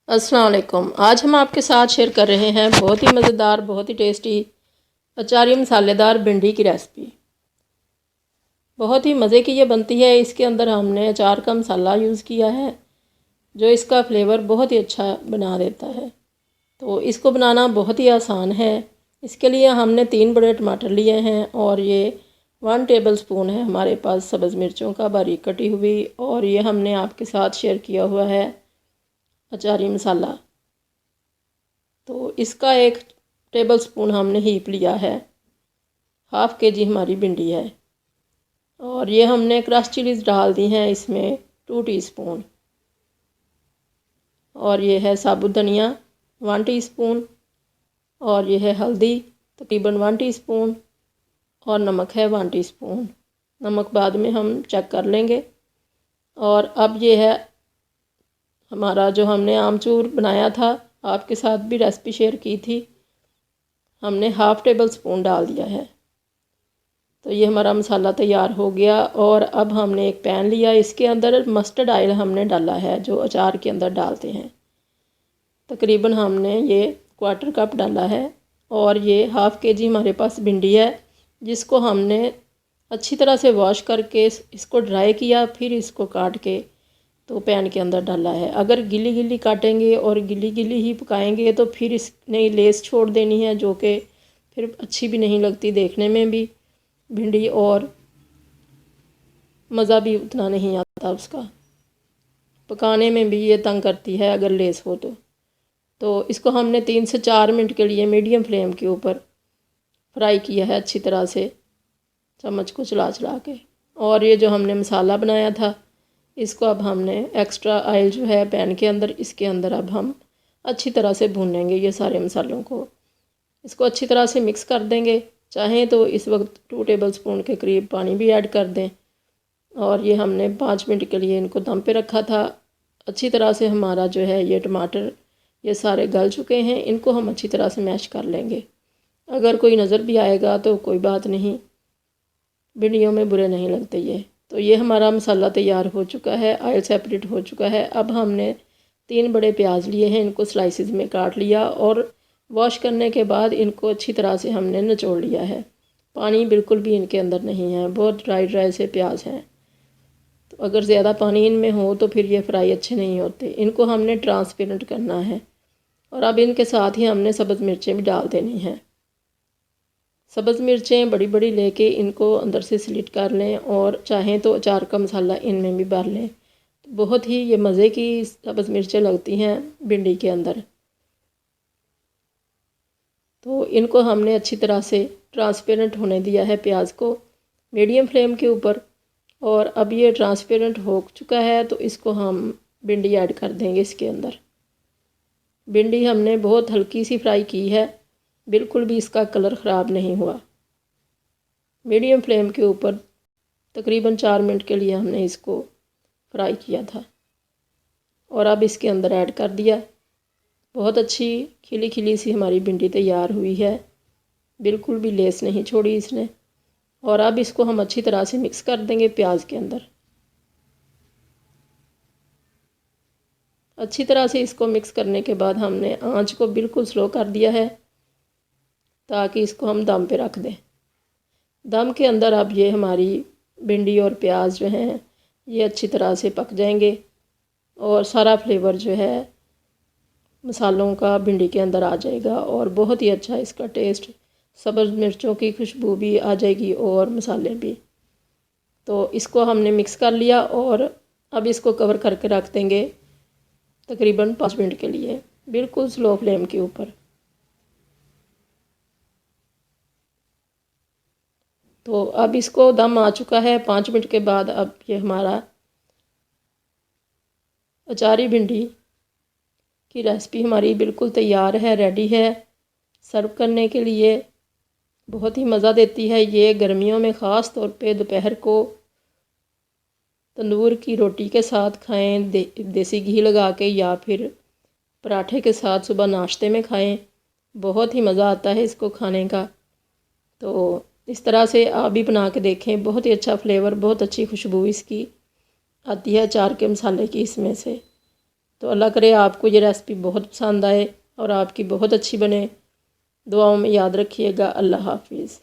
अस्सलाम वालेकुम। आज हम आपके साथ शेयर कर रहे हैं बहुत ही मज़ेदार, बहुत ही टेस्टी अचारी मसालेदार भिंडी की रेसिपी। बहुत ही मज़े की ये बनती है। इसके अंदर हमने अचार का मसाला यूज़ किया है जो इसका फ्लेवर बहुत ही अच्छा बना देता है। तो इसको बनाना बहुत ही आसान है। इसके लिए हमने 3 बड़े टमाटर लिए हैं और ये 1 टेबल स्पून है हमारे पास सब्ज़ मिर्चों का बारीक कटी हुई, और ये हमने आपके साथ शेयर किया हुआ है अचारी मसाला। तो इसका 1 टेबल स्पून हमने हीप लिया है। हाफ़ केजी हमारी भिंडी है और ये हमने क्रश चिलीज़ डाल दी हैं इसमें 2 टीस्पून, और ये है साबुत धनिया 1 टीस्पून, और ये है हल्दी तकरीबन 1 टीस्पून, और नमक है 1 टीस्पून। नमक बाद में हम चेक कर लेंगे। और अब ये है हमारा जो हमने आमचूर बनाया था, आपके साथ भी रेसिपी शेयर की थी, हमने हाफ़ टेबल स्पून डाल दिया है। तो ये हमारा मसाला तैयार हो गया। और अब हमने एक पैन लिया, इसके अंदर मस्टर्ड ऑयल हमने डाला है जो अचार के अंदर डालते हैं। तकरीबन हमने ये 1/4 कप डाला है। और ये हाफ़ केजी हमारे पास भिंडी है जिसको हमने अच्छी तरह से वॉश करके इसको ड्राई किया, फिर इसको काट के तो पैन के अंदर डाला है। अगर गिली गिली काटेंगे और गिली गिली ही पकाएंगे तो फिर इसने लेस छोड़ देनी है, जो कि फिर अच्छी भी नहीं लगती देखने में भी भिंडी, और मज़ा भी उतना नहीं आता उसका, पकाने में भी ये तंग करती है अगर लेस हो तो इसको हमने 3 से 4 मिनट के लिए मीडियम फ्लेम के ऊपर फ्राई किया है अच्छी तरह से, चम्मच को चला चला के। और ये जो हमने मसाला बनाया था इसको अब हमने एक्स्ट्रा ऑयल जो है पैन के अंदर, इसके अंदर अब हम अच्छी तरह से भूनेंगे ये सारे मसालों को। इसको अच्छी तरह से मिक्स कर देंगे। चाहें तो इस वक्त 2 टेबल स्पून के करीब पानी भी ऐड कर दें। और ये हमने 5 मिनट के लिए इनको दम पे रखा था। अच्छी तरह से हमारा जो है ये टमाटर ये सारे गल चुके हैं, इनको हम अच्छी तरह से मैश कर लेंगे। अगर कोई नज़र भी आएगा तो कोई बात नहीं, भिंडियों में बुरे नहीं लगते ये। तो ये हमारा मसाला तैयार हो चुका है, ऑयल सेपरेट हो चुका है। अब हमने 3 बड़े प्याज लिए हैं, इनको स्लाइसिस में काट लिया और वॉश करने के बाद इनको अच्छी तरह से हमने निचोड़ लिया है। पानी बिल्कुल भी इनके अंदर नहीं है, बहुत ड्राई ड्राई से प्याज हैं। तो अगर ज़्यादा पानी इनमें हो तो फिर ये फ्राई अच्छे नहीं होते। इनको हमने ट्रांसपेरेंट करना है। और अब इनके साथ ही हमने सब्ज़ मिर्चें भी डाल देनी हैं। सब्ज़ मिर्चें बड़ी बड़ी लेके इनको अंदर से स्लिट कर लें, और चाहें तो अचार का मसाला इनमें भी भर लें। तो बहुत ही ये मज़े की सब्ज़ मिर्चें लगती हैं भिंडी के अंदर। तो इनको हमने अच्छी तरह से ट्रांसपेरेंट होने दिया है प्याज को मीडियम फ्लेम के ऊपर। और अब ये ट्रांसपेरेंट हो चुका है तो इसको हम भिंडी ऐड कर देंगे इसके अंदर। भिंडी हमने बहुत हल्की सी फ्राई की है, बिल्कुल भी इसका कलर ख़राब नहीं हुआ। मीडियम फ्लेम के ऊपर तकरीबन 4 मिनट के लिए हमने इसको फ्राई किया था। और अब इसके अंदर ऐड कर दिया। बहुत अच्छी खिली खिली सी हमारी भिंडी तैयार हुई है, बिल्कुल भी लेस नहीं छोड़ी इसने। और अब इसको हम अच्छी तरह से मिक्स कर देंगे प्याज के अंदर। अच्छी तरह से इसको मिक्स करने के बाद हमने आंच को बिल्कुल स्लो कर दिया है ताकि इसको हम दम पे रख दें। दम के अंदर अब ये हमारी भिंडी और प्याज जो हैं ये अच्छी तरह से पक जाएंगे और सारा फ्लेवर जो है मसालों का भिंडी के अंदर आ जाएगा, और बहुत ही अच्छा इसका टेस्ट, सब्ज़ मिर्चों की खुशबू भी आ जाएगी और मसाले भी। तो इसको हमने मिक्स कर लिया और अब इसको कवर करके रख देंगे तकरीबन 5 मिनट के लिए, बिल्कुल स्लो फ्लेम के ऊपर। तो अब इसको दम आ चुका है 5 मिनट के बाद। अब ये हमारा अचारी भिंडी की रेसिपी हमारी बिल्कुल तैयार है, रेडी है सर्व करने के लिए। बहुत ही मज़ा देती है ये गर्मियों में, ख़ास तौर पे दोपहर को तंदूर की रोटी के साथ खाएं, देसी घी लगा के, या फिर पराठे के साथ सुबह नाश्ते में खाएं। बहुत ही मज़ा आता है इसको खाने का। तो इस तरह से आप भी बना के देखें, बहुत ही अच्छा फ्लेवर, बहुत अच्छी खुशबू इसकी आती है अचार के मसाले की इसमें से। तो अल्लाह करे आपको ये रेसिपी बहुत पसंद आए और आपकी बहुत अच्छी बने। दुआओं में याद रखिएगा। अल्लाह हाफिज़।